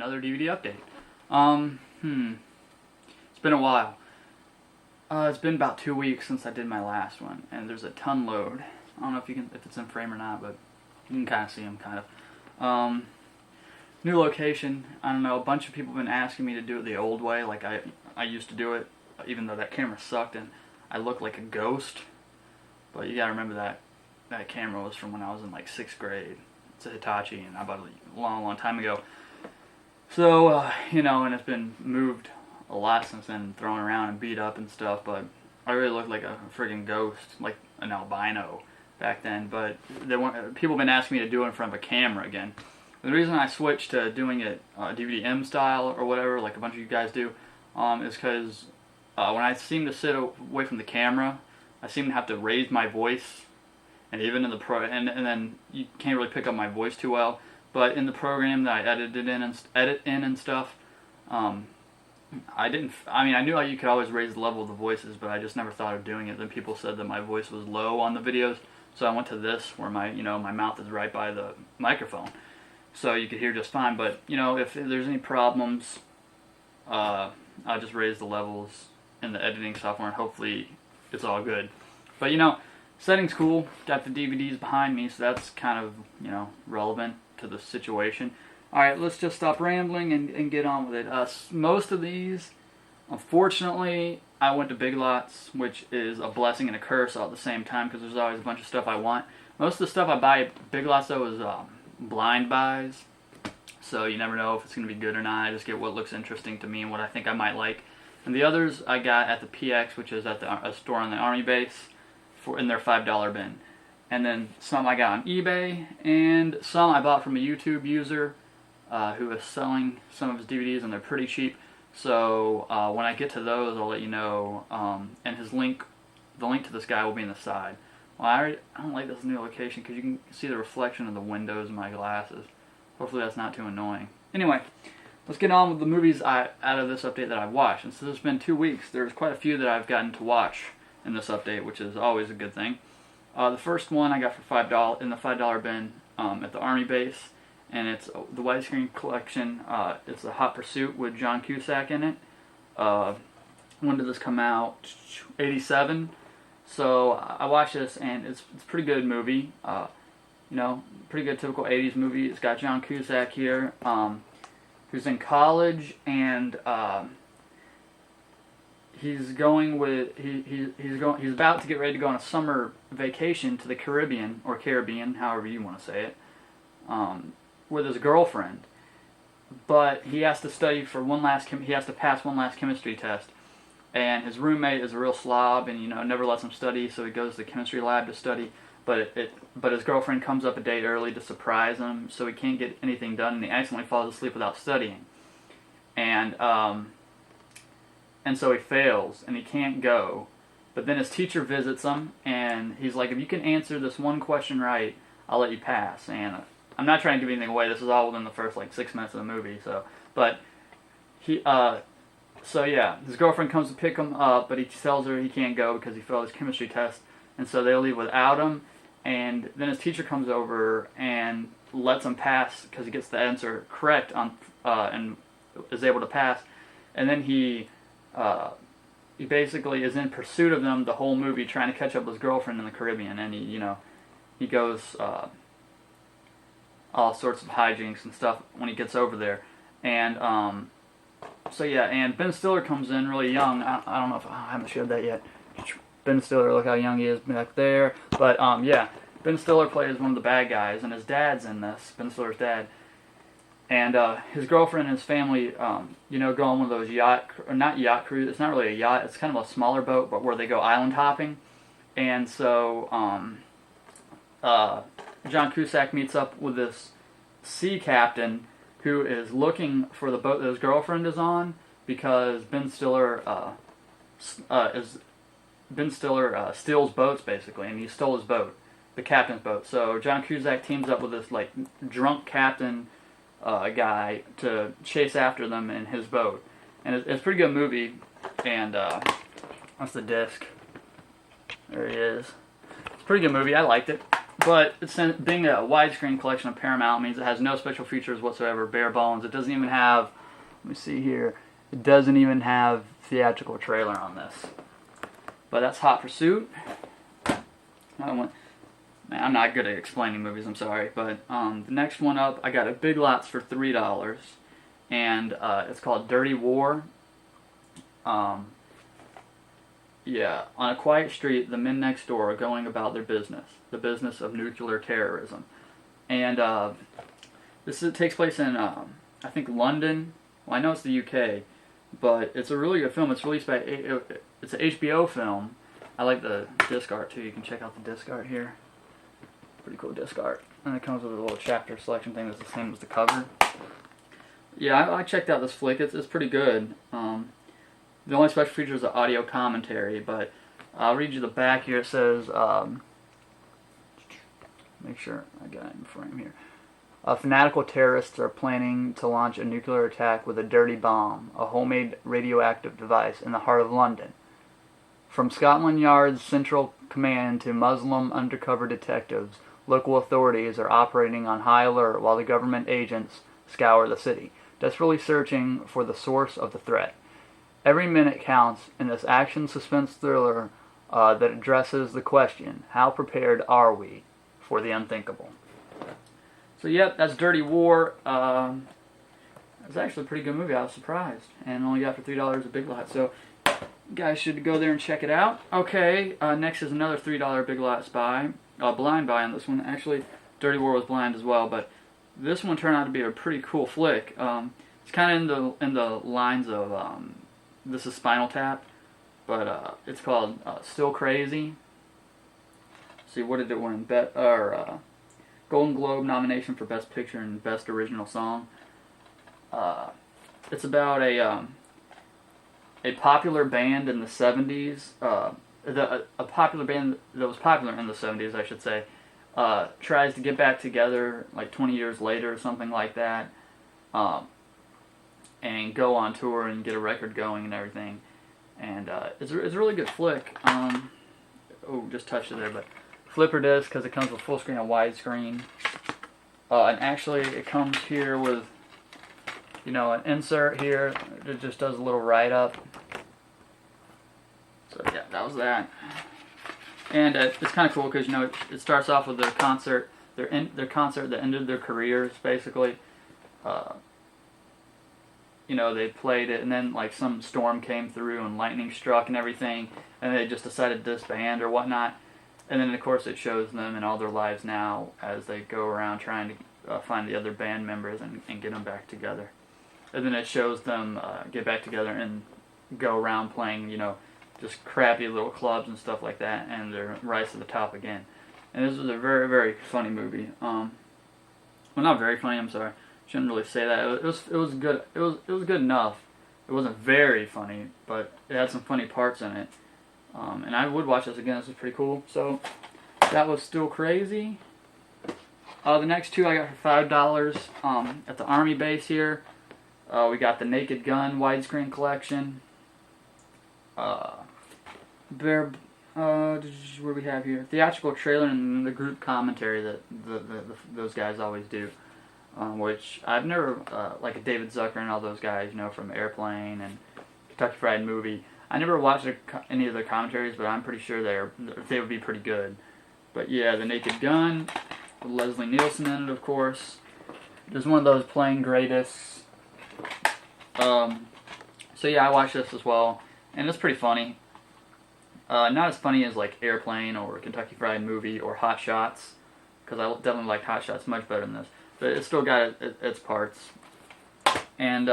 another DVD update. It's been a while. It's been about 2 weeks since I did my last one, and there's a ton load. I don't know if it's in frame or not, but you can kind of see them, kind of. New location. I don't know. A bunch of people have been asking me to do it the old way, like I used to do it, even though that camera sucked and I looked like a ghost. But you gotta remember that camera was from when I was in like 6th grade. It's a Hitachi, and I bought it a long time ago. So, you know, and it's been moved a lot since then, thrown around and beat up and stuff, but I really looked like a friggin' ghost, like an albino back then. But people have been asking me to do it in front of a camera again. The reason I switched to doing it DVD M style or whatever, like a bunch of you guys do, is because when I seem to sit away from the camera, I seem to have to raise my voice, and even in the and then you can't really pick up my voice too well. But in the program that I edit in and stuff, I knew you could always raise the level of the voices, but I just never thought of doing it. Then people said that my voice was low on the videos, so I went to this where my mouth is right by the microphone, so you could hear just fine. But if there's any problems, I'll just raise the levels in the editing software, and hopefully it's all good. But setting's cool. Got the DVDs behind me, so that's kind of relevant to the situation. Alright, let's just stop rambling and get on with it. Most of these, unfortunately, I went to Big Lots, which is a blessing and a curse all at the same time, because there's always a bunch of stuff I want. Most of the stuff I buy at Big Lots, though, is blind buys, so you never know if it's going to be good or not. I just get what looks interesting to me and what I think I might like. And the others I got at the PX, which is at a store on the Army base, in their $5 bin. And then some I got on eBay, and some I bought from a YouTube user who is selling some of his DVDs, and they're pretty cheap. So when I get to those, I'll let you know. And the link to this guy will be in the side. Well, I don't like this new location because you can see the reflection of the windows in my glasses. Hopefully that's not too annoying. Anyway, let's get on with the movies out of this update that I've watched. And since it's been 2 weeks, there's quite a few that I've gotten to watch in this update, which is always a good thing. The first one I got for $5 in the $5 bin at the Army base, and it's the widescreen collection. It's a Hot Pursuit with John Cusack in it. When did this come out? 87. So I watched this, and it's a pretty good movie. Pretty good typical 80s movie. It's got John Cusack here, who's in college, and he's about to get ready to go on a summer vacation to the Caribbean, however you want to say it, with his girlfriend. But he has to study for he has to pass one last chemistry test, and his roommate is a real slob, and never lets him study, so he goes to the chemistry lab to study. But his girlfriend comes up a day early to surprise him, so he can't get anything done, and he accidentally falls asleep without studying, and so he fails, and he can't go. But then his teacher visits him, and he's like, if you can answer this one question right, I'll let you pass. And I'm not trying to give anything away. This is all within the first 6 minutes of the movie. His girlfriend comes to pick him up, but he tells her he can't go because he failed his chemistry test, and so they leave without him. And then his teacher comes over and lets him pass because he gets the answer correct and is able to pass. And then he basically is in pursuit of them the whole movie, trying to catch up with his girlfriend in the Caribbean, and he goes all sorts of hijinks and stuff when he gets over there. And and Ben Stiller comes in really young. I don't know if I haven't showed that yet. Ben Stiller, look how young he is back there. But Ben Stiller plays one of the bad guys, and his dad's in this, Ben Stiller's dad. And his girlfriend and his family, go on one of those not yacht cruise. It's not really a yacht. It's kind of a smaller boat, but where they go island hopping. And so John Cusack meets up with this sea captain who is looking for the boat that his girlfriend is on, because Ben Stiller steals boats basically, and he stole his boat, the captain's boat. So John Cusack teams up with this drunk captain guy to chase after them in his boat, and it's a pretty good movie. And that's the disc. There he is. It's a pretty good movie. I liked it. But being a widescreen collection of Paramount means it has no special features whatsoever, bare bones. It doesn't even have, let me see here, it doesn't even have theatrical trailer on this. But that's Hot Pursuit. Man, I'm not good at explaining movies, I'm sorry. But the next one up, I got a Big Lots for $3. And it's called Dirty War. Yeah, on a quiet street, the men next door are going about their business, the business of nuclear terrorism. And this takes place in, I think, London. Well, I know it's the UK, but it's a really good film. It's released by, it's an HBO film. I like the disc art, too. You can check out the disc art here. Pretty cool disc art. And it comes with a little chapter selection thing that's the same as the cover. Yeah, I checked out this flick. It's pretty good. The only special feature is the audio commentary, but I'll read you the back here. It says, make sure I got it in frame here. Fanatical terrorists are planning to launch a nuclear attack with a dirty bomb, a homemade radioactive device in the heart of London. From Scotland Yard's Central Command to Muslim undercover detectives, local authorities are operating on high alert while the government agents scour the city, desperately searching for the source of the threat. Every minute counts in this action suspense thriller that addresses the question, how prepared are we for the unthinkable? So yep, that's Dirty War. It's actually a pretty good movie. I was surprised. And only got for $3 at Big Lots. So you guys should go there and check it out. Okay, next is another $3 Big Lots buy. Blind buy on this one. Actually, Dirty War was blind as well, but this one turned out to be a pretty cool flick. It's kind of in the lines of... this is Spinal Tap, but it's called Still Crazy. Let's see, what did it win? Golden Globe nomination for Best Picture and Best Original Song. It's about a popular band in the 70s. A popular band that was popular in the 70s, I should say, tries to get back together like 20 years later or something like that. And go on tour and get a record going and everything. And it's a really good flick. Just touched it there, but flipper disc because it comes with full screen and widescreen. And actually it comes here with, an insert here. It just does a little write-up. So yeah, that was that. And it's kind of cool because, it starts off with their concert, their concert that ended their careers, basically. They played it, and then like some storm came through and lightning struck and everything, and they just decided to disband or whatnot. And then of course it shows them in all their lives now as they go around trying to find the other band members and get them back together. And then it shows them get back together and go around playing, just crappy little clubs and stuff like that, and they're rise to the top again. And this was a very, very funny movie. Well, not very funny. I'm sorry. Shouldn't really say that. It was good. It was good enough. It wasn't very funny, but it had some funny parts in it. And I would watch this again. This was pretty cool. So that was Still Crazy. The next two I got for $5 at the Army base here. We got the Naked Gun widescreen collection. What do we have here? Theatrical trailer and the group commentary that those guys always do. Which I've never, like a David Zucker and all those guys, from Airplane and Kentucky Fried Movie. I never watched any of their commentaries, but I'm pretty sure they would be pretty good. But yeah, The Naked Gun, with Leslie Nielsen in it, of course. There's one of those playing greatest. So yeah, I watched this as well, and it's pretty funny. Not as funny as like Airplane or Kentucky Fried Movie or Hot Shots, because I definitely like Hot Shots much better than this. But it's still got its parts. And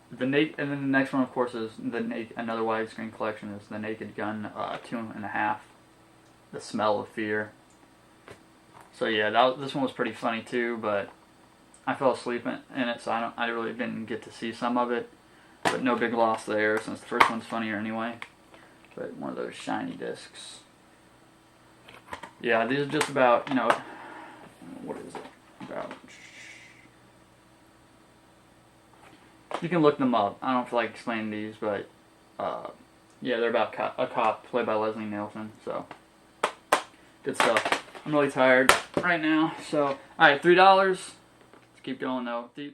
and then the next one, of course, is another widescreen collection is The Naked Gun 2.5, The Smell of Fear. So yeah, this one was pretty funny too, but I fell asleep in it, so I really didn't get to see some of it. But no big loss there, since the first one's funnier anyway. But one of those shiny discs. Yeah, these are just about, what is it? About. You can look them up. I don't feel like explaining these, but yeah, they're about a cop played by Leslie Nielsen. So good stuff. I'm really tired right now. So, alright, $3. Let's keep going though. $3.